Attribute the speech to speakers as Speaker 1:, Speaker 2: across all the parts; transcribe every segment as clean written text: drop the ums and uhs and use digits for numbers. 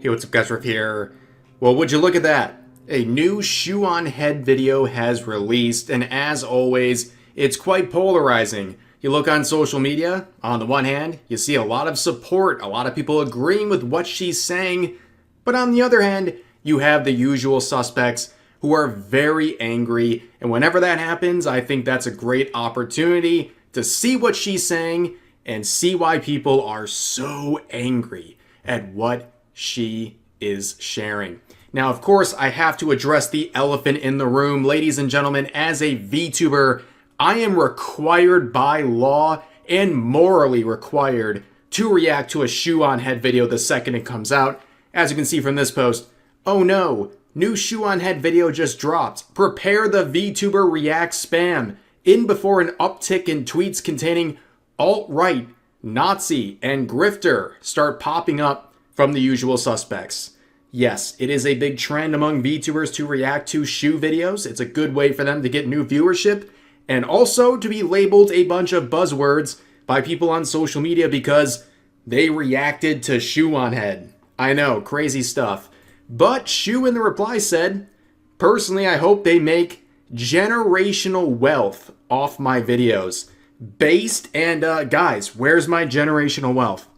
Speaker 1: Hey, what's up guys, Riff here. Well, would you look at that? A new shoe on head video has released, and as always, it's quite polarizing. You look on social media, on the one hand, you see a lot of support, a lot of people agreeing with what she's saying, but on the other hand, you have the usual suspects who are very angry, and whenever that happens, I think that's a great opportunity to see what she's saying and see why people are so angry at what she is sharing. Now, of course, I have to address the elephant in the room. Ladies and gentlemen, as a VTuber, I am required by law and morally required to react to a shoe on head video the second it comes out. As you can see from this post, oh no, new shoe on head video just dropped. Prepare the VTuber react spam in before an uptick in tweets containing alt-right, Nazi, and grifter start popping up from the usual suspects. Yes, it is a big trend among VTubers to react to shoe videos. It's a good way for them to get new viewership and also to be labeled a bunch of buzzwords by people on social media because they reacted to shoe on head. I know, crazy stuff. But Shoe in the reply said, personally, I hope they make generational wealth off my videos. Based and guys, where's my generational wealth?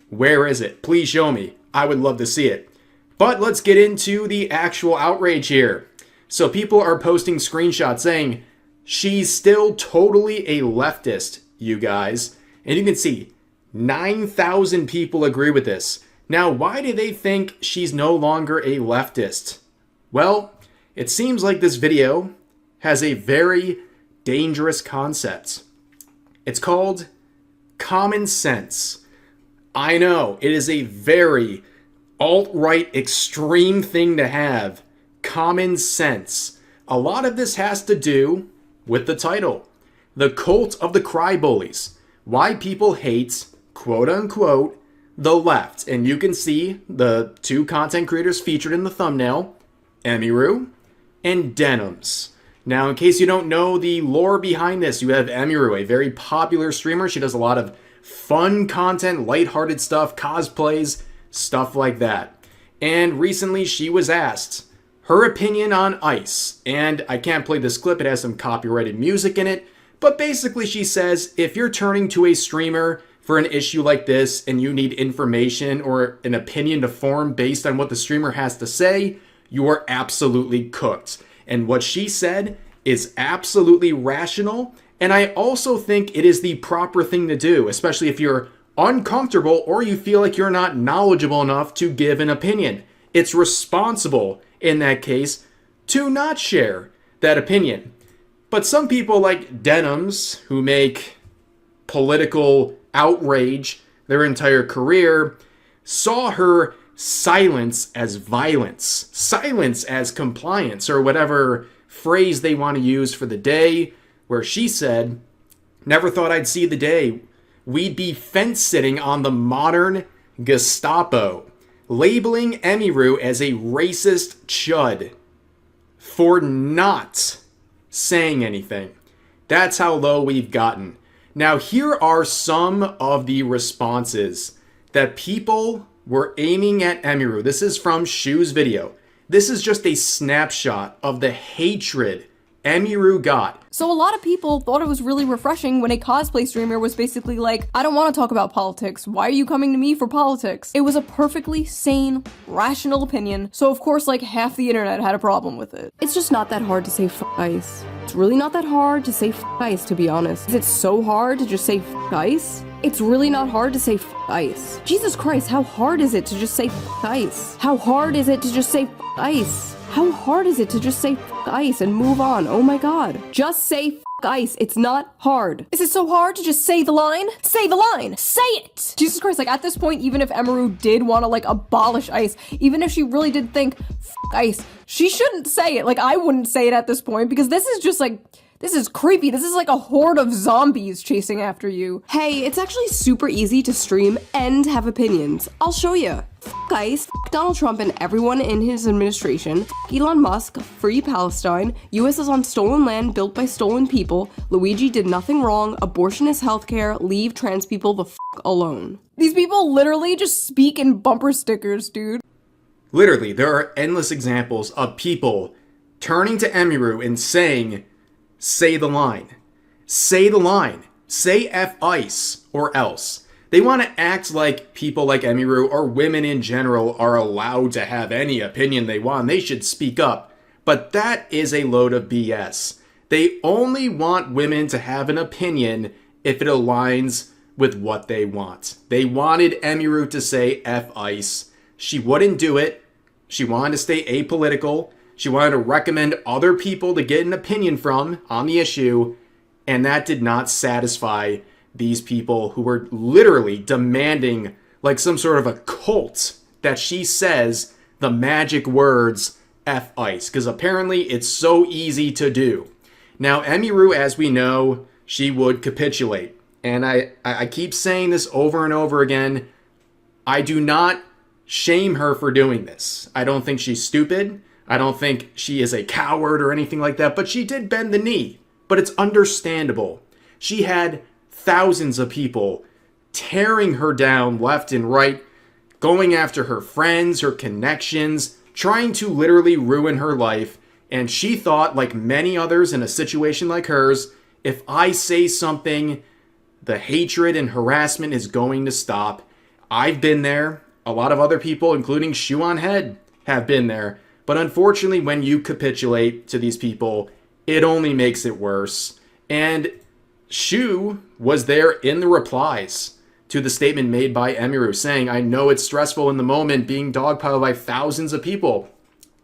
Speaker 1: Where is it? Please show me. I would love to see it. But let's get into the actual outrage here. So people are posting screenshots saying, she's still totally a leftist, you guys. And you can see 9,000 people agree with this. Now, why do they think she's no longer a leftist? Well, it seems like this video has a very dangerous concept. It's called common sense. I know, it is a very alt-right extreme thing to have. Common sense. A lot of this has to do with the title. The Cult of the Crybullies. Why people hate, quote-unquote, the left. And you can see the two content creators featured in the thumbnail, Emiru and Denims. Now, in case you don't know the lore behind this, you have Emiru, a very popular streamer. She does a lot of fun content, lighthearted stuff, cosplays, stuff like that. And recently she was asked her opinion on ICE. And I can't play this clip, it has some copyrighted music in it. But basically she says, if you're turning to a streamer for an issue like this and you need information or an opinion to form based on what the streamer has to say, you are absolutely cooked. And what she said is absolutely rational. And I also think it is the proper thing to do, especially if you're uncomfortable or you feel like you're not knowledgeable enough to give an opinion. It's responsible in that case to not share that opinion. But some people like Denims, who make political outrage their entire career, saw her silence as violence, silence as compliance, or whatever phrase they want to use for the day, where she said, never thought I'd see the day we'd be fence-sitting on the modern Gestapo, labeling Emiru as a racist chud for not saying anything. That's how low we've gotten. Now, here are some of the responses that people were aiming at Emiru. This is from Shoe's video. This is just a snapshot of the hatred Emiru got.
Speaker 2: So a lot of people thought it was really refreshing when a cosplay streamer was basically like, I don't want to talk about politics. Why are you coming to me for politics? It was a perfectly sane, rational opinion. So of course, like half the internet had a problem with it. It's just not that hard to say f ICE. It's really not that hard to say f ICE, to be honest. Is it so hard to just say f ICE? It's really not hard to say f ICE. Jesus Christ, how hard is it to just say f ICE? How hard is it to just say f ICE? How hard is it to just say f ICE and move on? Oh my god. Just say f ICE. It's not hard. Is it so hard to just say the line? Say the line. Say it! Jesus Christ, like at this point, even if Emiru did want to like abolish ICE, even if she really did think f ICE, she shouldn't say it. Like I wouldn't say it at this point because this is just like, this is creepy. This is like a horde of zombies chasing after you. Hey, it's actually super easy to stream and have opinions. I'll show you. F ICE, f Donald Trump and everyone in his administration, f Elon Musk, free Palestine, US is on stolen land built by stolen people, Luigi did nothing wrong, abortion is healthcare, leave trans people the f alone. These people literally just speak in bumper stickers, dude.
Speaker 1: Literally, there are endless examples of people turning to Emiru and saying, say the line. Say the line. Say F ice or else. They want to act like people like Emiru or women in general are allowed to have any opinion they want. They should speak up. But that is a load of BS. They only want women to have an opinion if it aligns with what they want. They wanted Emiru to say F ice. She wouldn't do it. She wanted to stay apolitical. She wanted to recommend other people to get an opinion from on the issue. And that did not satisfy these people who were literally demanding, like some sort of a cult, that she says the magic words F ice. Because apparently it's so easy to do. Now, Emiru, as we know, she would capitulate. And I keep saying this over and over again. I do not shame her for doing this. I don't think she's stupid. I don't think she is a coward or anything like that. But she did bend the knee. But it's understandable. She had thousands of people tearing her down left and right, going after her friends, her connections, trying to literally ruin her life. And she thought, like many others in a situation like hers, if I say something, the hatred and harassment is going to stop. I've been there. A lot of other people, including Shoe on Head, have been there. But unfortunately, when you capitulate to these people, it only makes it worse. And Shu was there in the replies to the statement made by Emiru saying, I know it's stressful in the moment being dogpiled by thousands of people,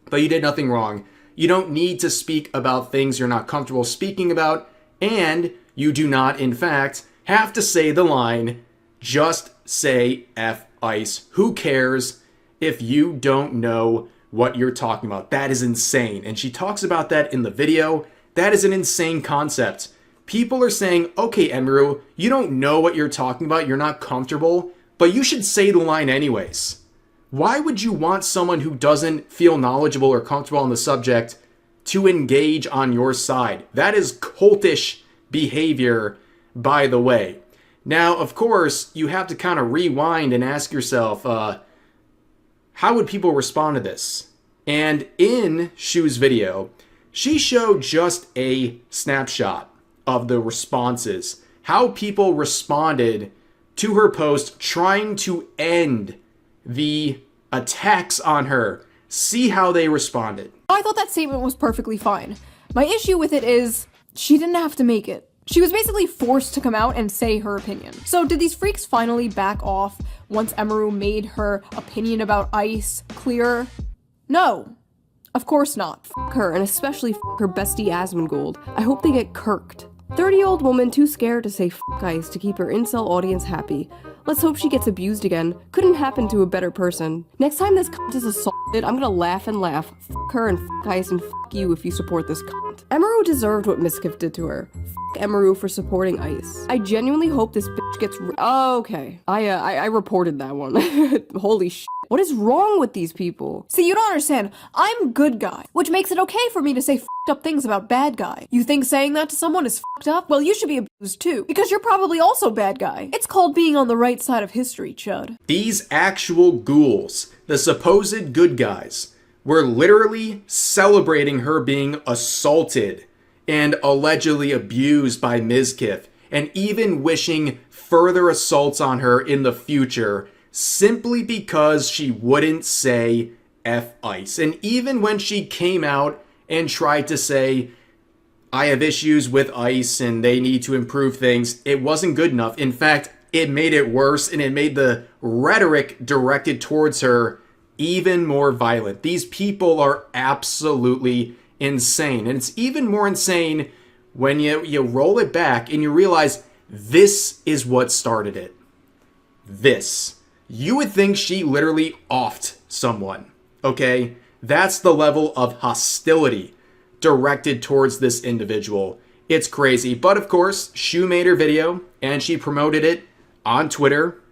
Speaker 1: but you did nothing wrong. You don't need to speak about things you're not comfortable speaking about, and you do not, in fact, have to say the line, just say F ice. Who cares if you don't know what you're talking about? That is insane. And she talks about that in the video. That is an insane concept. People are saying, okay, Emiru, you don't know what you're talking about. You're not comfortable, but you should say the line anyways. Why would you want someone who doesn't feel knowledgeable or comfortable on the subject to engage on your side? That is cultish behavior, by the way. Now, of course, you have to kind of rewind and ask yourself, how would people respond to this? And in Shu's video, she showed just a snapshot of the responses, how people responded to her post trying to end the attacks on her. See how they responded.
Speaker 2: I thought that statement was perfectly fine. My issue with it is she didn't have to make it. She was basically forced to come out and say her opinion. So did these freaks finally back off once Emiru made her opinion about ICE clearer? No. Of course not.
Speaker 3: F her, and especially f her bestie Asmongold. I hope they get kirked. 30-year-old woman too scared to say f ICE to keep her incel audience happy. Let's hope she gets abused again. Couldn't happen to a better person. Next time this cunt is assaulted, I'm gonna laugh and laugh. F her and f ICE and f you if you support this cunt. Emiru deserved what Miskiff did to her. F Emiru for supporting ICE. I genuinely hope this bitch gets oh, okay. I reported that one. Holy shit. What is wrong with these people?
Speaker 2: See, you don't understand. I'm good guy, which makes it okay for me to say f***ed up things about bad guy. You think saying that to someone is f***ed up? Well, you should be abused too, because you're probably also bad guy. It's called being on the right side of history, chud.
Speaker 1: These actual ghouls, the supposed good guys, were literally celebrating her being assaulted and allegedly abused by Mizkif, and even wishing further assaults on her in the future, simply because she wouldn't say F ICE. And even when she came out and tried to say, I have issues with ICE and they need to improve things, it wasn't good enough. In fact, it made it worse, and it made the rhetoric directed towards her even more violent. These people are absolutely insane. And it's even more insane when you roll it back and you realize this is what started it. This. You would think she literally offed someone, okay? That's the level of hostility directed towards this individual. It's crazy. But of course, Shu made her video and she promoted it on Twitter,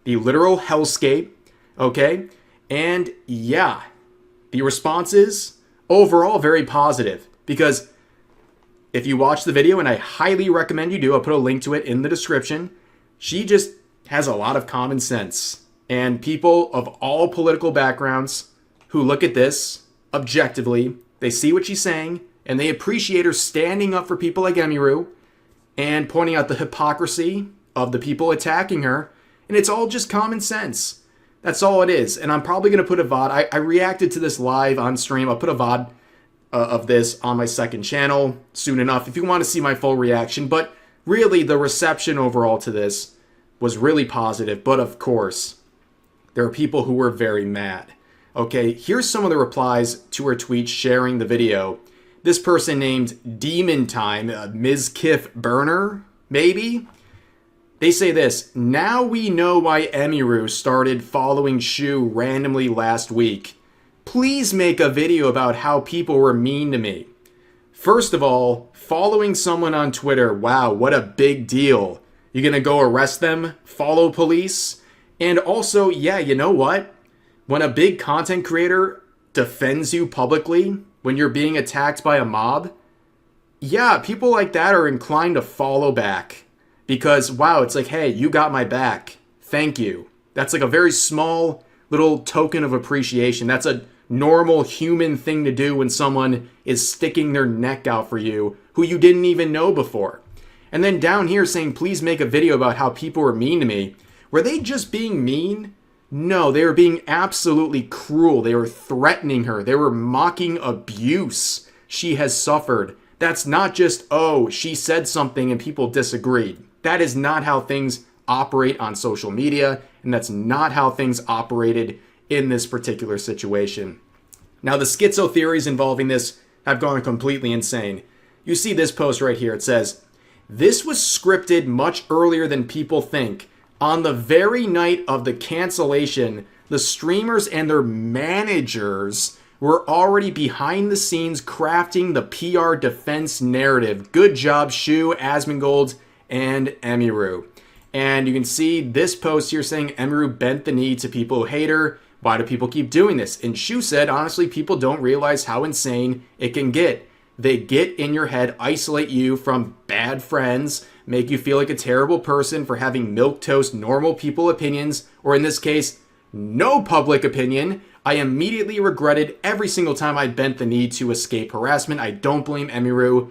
Speaker 1: the literal hellscape, okay? And yeah, the responses overall very positive, because if you watch the video, and I highly recommend you do, I'll put a link to it in the description, she just has a lot of common sense. And people of all political backgrounds who look at this objectively, they see what she's saying, and they appreciate her standing up for people like Emiru and pointing out the hypocrisy of the people attacking her. And it's all just common sense. That's all it is. And I'm probably going to put a VOD. I reacted to this live on stream. I'll put a VOD of this on my second channel soon enough if you want to see my full reaction. But really, the reception overall to this was really positive. But of course, there are people who were very mad. Okay, here's some of the replies to her tweet sharing the video. This person named Demon Time, Ms. Kiff Burner, maybe? They say this: now we know why Emiru started following Shu randomly last week. Please make a video about how people were mean to me. First of all, following someone on Twitter, wow, what a big deal. You gonna go arrest them? Follow police? And also, yeah, you know what? When a big content creator defends you publicly when you're being attacked by a mob, yeah, people like that are inclined to follow back. Because, wow, it's like, hey, you got my back. Thank you. That's like a very small little token of appreciation. That's a normal human thing to do when someone is sticking their neck out for you who you didn't even know before. And then down here saying, please make a video about how people were mean to me. Were they just being mean? No, they were being absolutely cruel. They were threatening her. They were mocking abuse she has suffered. That's not just, oh, she said something and people disagreed. That is not how things operate on social media, and that's not how things operated in this particular situation. Now, the schizo theories involving this have gone completely insane. You see this post right here. It says, this was scripted much earlier than people think. On the very night of the cancellation, the streamers and their managers were already behind the scenes crafting the PR defense narrative. Good job, Shu, Asmongold, and Emiru. And you can see this post here saying Emiru bent the knee to people who hate her. Why do people keep doing this? And Shu said, honestly, people don't realize how insane it can get. They get in your head, isolate you from bad friends, make you feel like a terrible person for having milquetoast normal people opinions, or in this case, no public opinion. I immediately regretted every single time I bent the knee to escape harassment. I don't blame Emiru.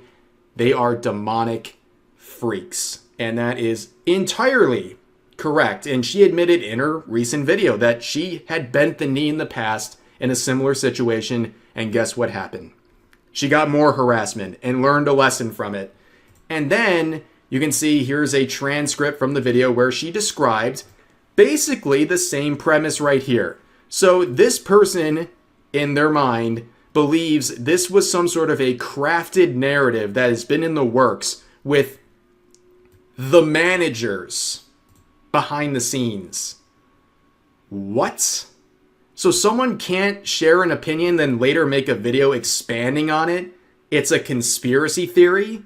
Speaker 1: They are demonic freaks. And that is entirely correct. And she admitted in her recent video that she had bent the knee in the past in a similar situation. And guess what happened? She got more harassment and learned a lesson from it. And then you can see here's a transcript from the video where she described basically the same premise right here. So this person, in their mind, believes this was some sort of a crafted narrative that has been in the works with the managers behind the scenes. What? So someone can't share an opinion, then later make a video expanding on it? It's a conspiracy theory?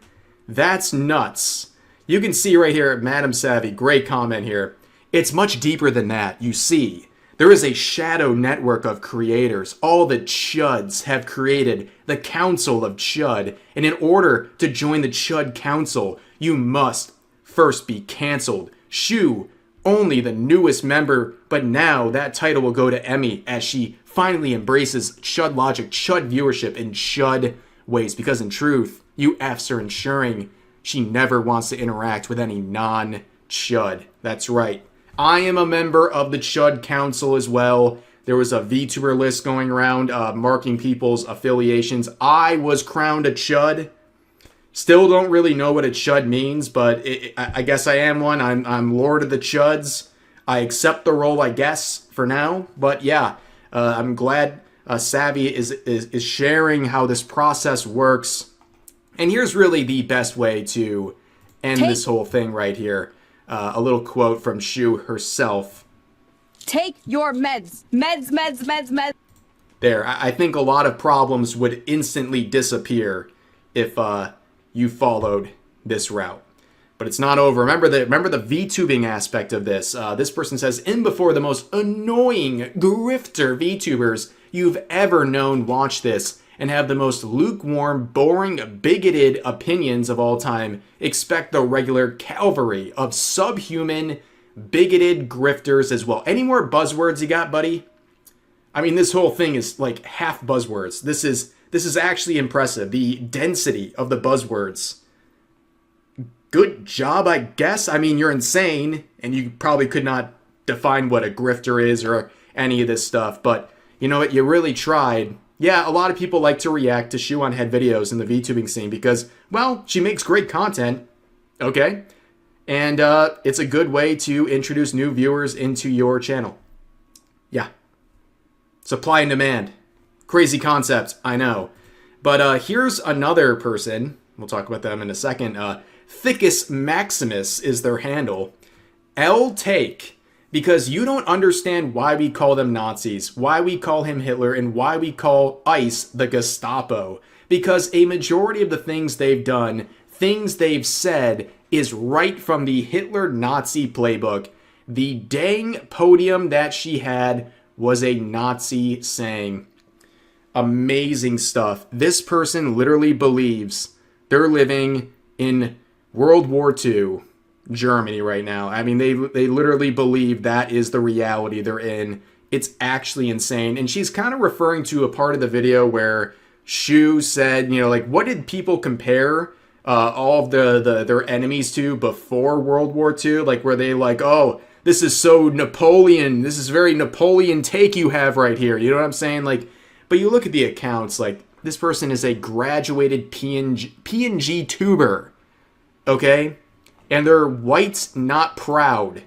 Speaker 1: That's nuts. You can see right here, Madam Savvy, great comment here. It's much deeper than that, you see. There is a shadow network of creators. All the chuds have created the Council of Chud. And in order to join the Chud Council, you must first be cancelled. Shu, only the newest member, but now that title will go to Emmy as she finally embraces Chud logic, Chud viewership in Chud ways. Because in truth, you Fs are ensuring she never wants to interact with any non-Chud. That's right. I am a member of the Chud Council as well. There was a VTuber list going around marking people's affiliations. I was crowned a Chud. Still don't really know what a Chud means, but I guess I am one. I'm Lord of the Chuds. I accept the role, I guess, for now. But yeah, I'm glad Savvy is sharing how this process works. And here's really the best way to end this whole thing right here. A little quote from Shu herself.
Speaker 4: Take your meds. Meds.
Speaker 1: There, I think a lot of problems would instantly disappear if you followed this route. But it's not over. Remember the VTubing aspect of this. This person says, in before the most annoying grifter VTubers you've ever known watch this and have the most lukewarm, boring, bigoted opinions of all time. Expect the regular cavalry of subhuman, bigoted grifters as well. Any more buzzwords you got, buddy? I mean, this whole thing is like half buzzwords. This is actually impressive. The density of the buzzwords. Good job, I guess. I mean, you're insane, and you probably could not define what a grifter is or any of this stuff, but you know what? You really tried. Yeah, a lot of people like to react to shoe on head videos in the VTubing scene because, well, she makes great content, okay? And it's a good way to introduce new viewers into your channel. Yeah. Supply and demand. Crazy concept, I know. But here's another person. We'll talk about them in a second. Thickest Maximus is their handle. L take. Because you don't understand why we call them Nazis, why we call him Hitler, and why we call ICE the Gestapo. Because a majority of the things they've done, things they've said, is right from the Hitler-Nazi playbook. The dang podium that she had was a Nazi saying. Amazing stuff. This person literally believes they're living in World War II. Germany right now. I mean, they literally believe that is the reality they're in. It's actually insane. And she's kind of referring to a part of the video where Shu said, you know, like, what did people compare all of their enemies to before World War II? Like, were they like, oh, this is so Napoleon. This is very Napoleon take you have right here. You know what I'm saying? Like, but you look at the accounts, like, this person is a graduated PNG tuber. Okay? And they're white, not proud.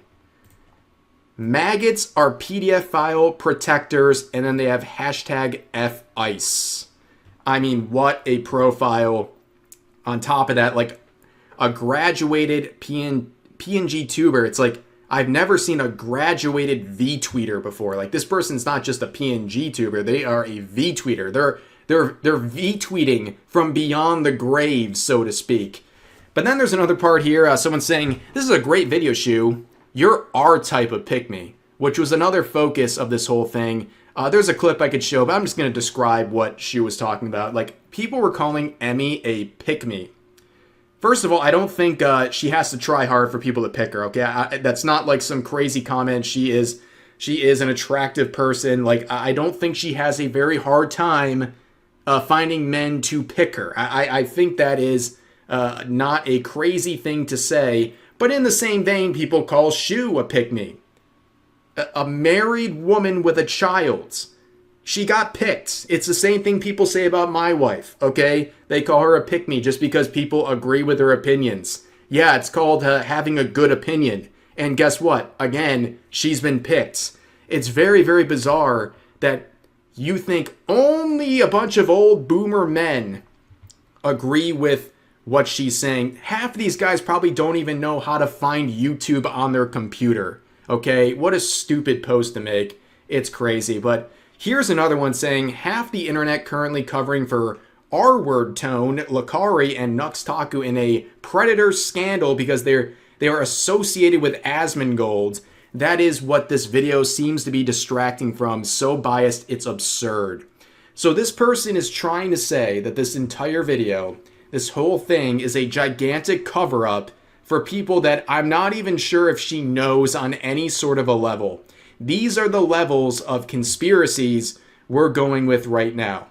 Speaker 1: Maggots are PDF file protectors, and then they have hashtag FICE. I mean, what a profile. On top of that, like a graduated PNG tuber. It's like, I've never seen a graduated V-tweeter before. Like, this person's not just a PNG tuber, they are a V-tweeter. They're V-tweeting from beyond the grave, so to speak. But then there's another part here, someone saying, this is a great video, Shu. You're our type of pick-me, which was another focus of this whole thing. There's a clip I could show, but I'm just going to describe what Shu was talking about. Like, people were calling Emmy a pick-me. First of all, I don't think she has to try hard for people to pick her, okay? That's not like some crazy comment. She is an attractive person. Like, I don't think she has a very hard time finding men to pick her. I think that is... not a crazy thing to say, but in the same vein, people call Shu a pick-me. A married woman with a child. She got picked. It's the same thing people say about my wife, okay? They call her a pick-me just because people agree with her opinions. Yeah, it's called having a good opinion. And guess what? Again, she's been picked. It's very, very bizarre that you think only a bunch of old boomer men agree with what she's saying. Half of these guys probably don't even know how to find YouTube on their computer. Okay, what a stupid post to make. It's crazy. But here's another one saying half the internet currently covering for R-word tone, Lakari, and Nuxtaku in a Predator scandal because they are associated with Asmongold. That is what this video seems to be distracting from. So biased, it's absurd. So this person is trying to say that this entire video, this whole thing, is a gigantic cover-up for people that I'm not even sure if she knows on any sort of a level. These are the levels of conspiracies we're going with right now.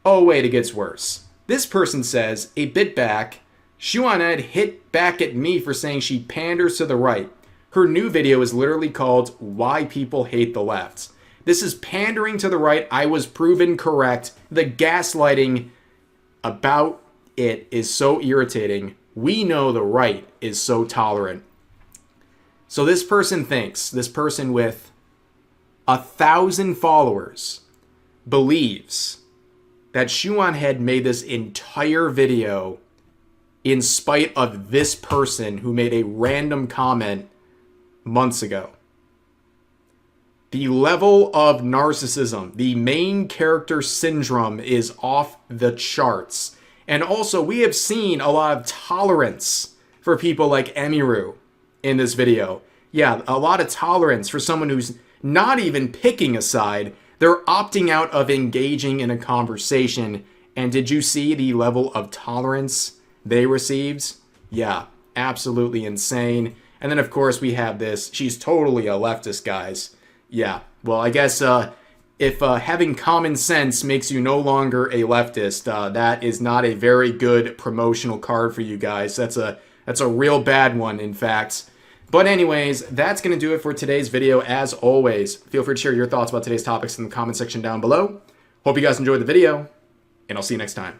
Speaker 1: Oh wait, it gets worse. This person says, a bit back, Shuaned hit back at me for saying she panders to the right. Her new video is literally called Why People Hate the Left. This is pandering to the right. I was proven correct. The gaslighting about it is so irritating. We know the right is so tolerant. So this person thinks, this person with 1,000 followers believes that Shuanhead made this entire video in spite of this person who made a random comment months ago. The level of narcissism, the main character syndrome is off the charts. And also, we have seen a lot of tolerance for people like Emiru in this video. Yeah, a lot of tolerance for someone who's not even picking a side. They're opting out of engaging in a conversation. And did you see the level of tolerance they received? Yeah, absolutely insane. And then, of course, we have this. She's totally a leftist, guys. Yeah, well, I guess if having common sense makes you no longer a leftist, that is not a very good promotional card for you guys. That's a real bad one, in fact. But anyways, that's going to do it for today's video. As always, feel free to share your thoughts about today's topics in the comment section down below. Hope you guys enjoyed the video, and I'll see you next time.